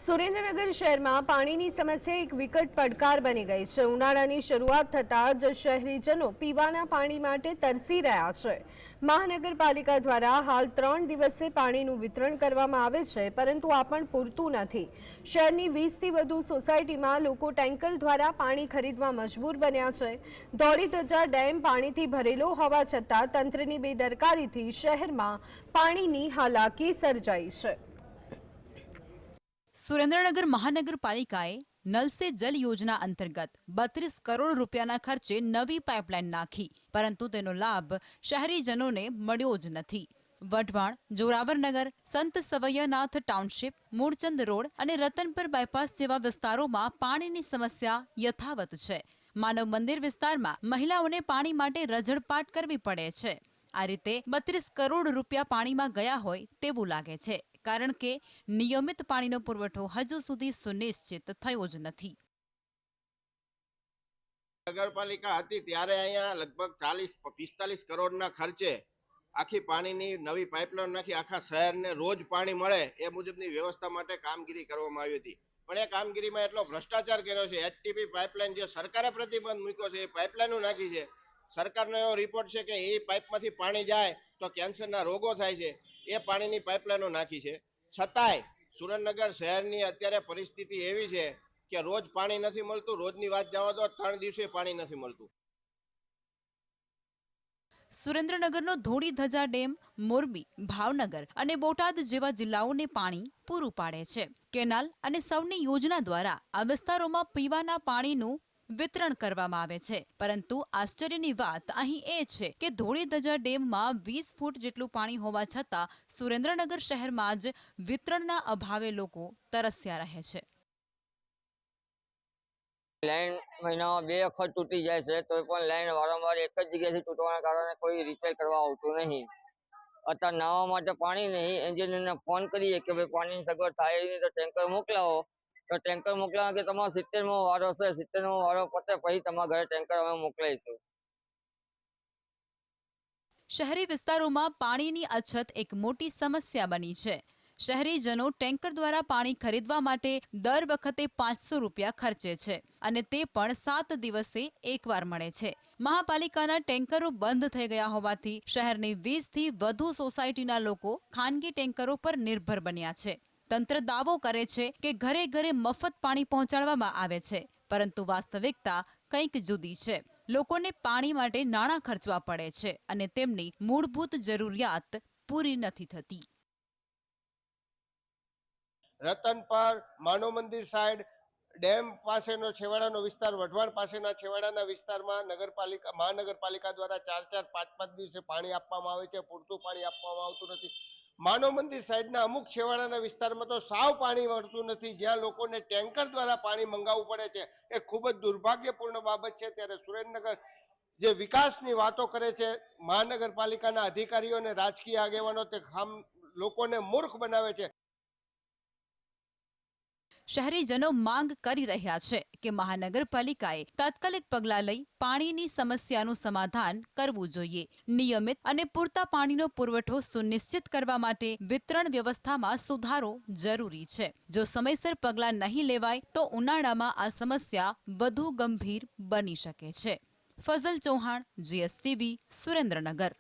સુરેન્દ્રનગર શહેરમાં પાણીની સમસ્યા એક વિકટ પડકાર બની ગઈ છે। ઉનાળાની શરૂઆત થતાં જ શહેરીજનો પીવાના પાણી માટે તરસી રહ્યા છે। મહાનગરપાલિકા દ્વારા હાલ 3 દિવસે પાણીનું વિતરણ કરવામાં આવે છે, પરંતુ આ પણ પૂરતું નથી। શહેરની 20થી વધુ સોસાયટીમાં લોકો ટેન્કર દ્વારા પાણી ખરીદવા મજબૂર બન્યા છે। ધોળીધજા ડેમ પાણીથી ભરેલો હોવા છતાં તંત્રની બેદરકારીથી શહેરમાં પાણીની હાલાકી સર્જાઈ છે। સુરેન્દ્રનગર મહાનગરપાલિકાએ નલ સે જલ યોજના અંતર્ગત 32 કરોડ રૂપિયાના ખર્ચે નવી પાઇપલાઇન નાખી, પરંતુ તેનો લાભ શહેરીજનોને મળ્યો જ નથી। વઢવાણ, જોરાવરનગર, સંત સવૈયાનાથ ટાઉનશીપ, મૂળચંદ રોડ અને રતનપર બાયપાસ જેવા વિસ્તારોમાં પાણીની સમસ્યા યથાવત છે। માનવ મંદિર વિસ્તારમાં મહિલાઓને પાણી માટે રઝળપાટ કરવી પડે છે। આ રીતે 32 કરોડ રૂપિયા પાણીમાં ગયા હોય તેવું લાગે છે, કારણ કે નિયમિત પાણીનો પુરવઠો હજુ સુધી સુનિશ્ચિત થયો જ નથી। નગરપાલિકા હતી ત્યારે અહીંયા લગભગ 40-45 કરોડના ખર્ચે આખી પાણીની નવી પાઇપલાઇન નાખી આખા શહેરને રોજ પાણી મળે એ મુજબની વ્યવસ્થા માટે કામગીરી કરવામાં આવી હતી। પણ એ કામગીરીમાં એટલો ભ્રષ્ટાચાર કર્યો છે। એચટીપી પાઇપલાઇન જે સરકારે પ્રતિબંધ મૂક્યો છે એ પાઇપલાઇનો નાખી છે। સરકારનો એવો રિપોર્ટ છે કે એ પાઇપમાંથી પાણી જાય તો કેન્સરના રોગો થાય છે। એ પાણીની પાઇપલાઇનો નાખી છે, છતાંય સુરેન્દ્રનગર શહેરની અત્યારે પરિસ્થિતિ એવી છે કે રોજ પાણી નથી મળતું। રોજની વાત જવા દો, 3 દિવસે પાણી નથી મળતું। સુરેન્દ્રનગરનો ધોળીધજા ડેમ મોરબી, ભાવનગર અને બોટાદ જેવા જિલ્લાઓને પાણી પૂરું પાડે છે। કેનાલ અને સૌની યોજના દ્વારા આ વિસ્તારોમાં પીવાના પાણીનું વિતરણ કરવામાં આવે છે, પરંતુ આશ્ચર્યની વાત અહીં એ છે કે ધોળીધજા ડેમમાં 20 ફૂટ જેટલું પાણી હોવા છતાં સુરેન્દ્રનગર શહેરમાં જ વિતરણના અભાવે લોકો તરસ્યા રહે છે। લાઈન મહિનામાં 2 વખત તૂટી જાય છે, તો પણ લાઈન વારંવાર એક જ જગ્યાએથી તૂટવાના કારણે કોઈ રિપેર કરવા આવતું નહીં। અત્યારે નાહવા માટે પાણી નહીં, એન્જિનિયરને ફોન કરીએ કે ભાઈ પાણીની સગવડ થાય નહીં તો ટેન્કર મોકલાવો, તો ટેન્કર મોકલાવા કે તમારો 70મો વારો છે, 70મો વારો પતે પછી તમારા ઘરે ટેન્કર અમે મોકલાઈશું। શહેરી વિસ્તારોમાં પાણીની અછત એક મોટી સમસ્યા બની છે। શહેરીજનો ટેન્કર દ્વારા પાણી ખરીદવા માટે દર વખતે 500 રૂપિયા ખર્ચે છે, અને તે પણ 7 દિવસે એકવાર મળે છે। મહાપાલિકાના ટેન્કરો બંધ થઈ ગયા હોવાથી શહેરની 20થી વધુ સોસાયટીના લોકો ખાનગી ટેન્કરો પર નિર્ભર બન્યા છે। તંત્ર દાવો કરે છે કે ઘરે ઘરે મફત પાણી પહોંચાડવામાં આવે છે, પરંતુ વાસ્તવિકતા કંઈક જુદી છે। લોકોને પાણી માટે નાણાં ખર્ચવા પડે છે અને તેમની મૂળભૂત જરૂરિયાત પૂરી નથી થતી। રતનપર, માનવ મંદિર સાઈડ, ડેમ પાસેનો છેવાડાનો વિસ્તાર, વઢવાણ પાસેના છેવાડાના વિસ્તારમાં મહાનગરપાલિકા દ્વારા 4-4, 5-5 દિવસે પાણી આપવામાં આવે છે, પૂરતું પાણી આપવામાં આવતું નથી। માનવ મંદિર સાઈડના અમુક છેવાડાના વિસ્તારમાં તો સાવ પાણી મળતું નથી, જ્યાં લોકોને ટેન્કર દ્વારા પાણી મંગાવવું પડે છે। એ ખૂબ જ દુર્ભાગ્યપૂર્ણ બાબત છે। ત્યારે સુરેન્દ્રનગર જે વિકાસની વાતો કરે છે, મહાનગરપાલિકાના અધિકારીઓ અને રાજકીય આગેવાનો તે લોકોને મૂર્ખ બનાવે છે। શહેરીજનો માંગ કરી રહ્યા છે કે મહાનગરપાલિકાએ તાત્કાલિક પગલાં લઈ પાણીની સમસ્યાનું સમાધાન કરવું જોઈએ। નિયમિત અને પૂરતા પાણીનો પુરવઠો સુનિશ્ચિત કરવા માટે વિતરણ વ્યવસ્થામાં સુધારો જરૂરી છે। જો સમયસર પગલાં નહીં લેવાય તો ઉનાળામાં આ સમસ્યા વધુ ગંભીર બની શકે છે। ફઝલ ચૌહાણ, GSTV, સુરેન્દ્રનગર।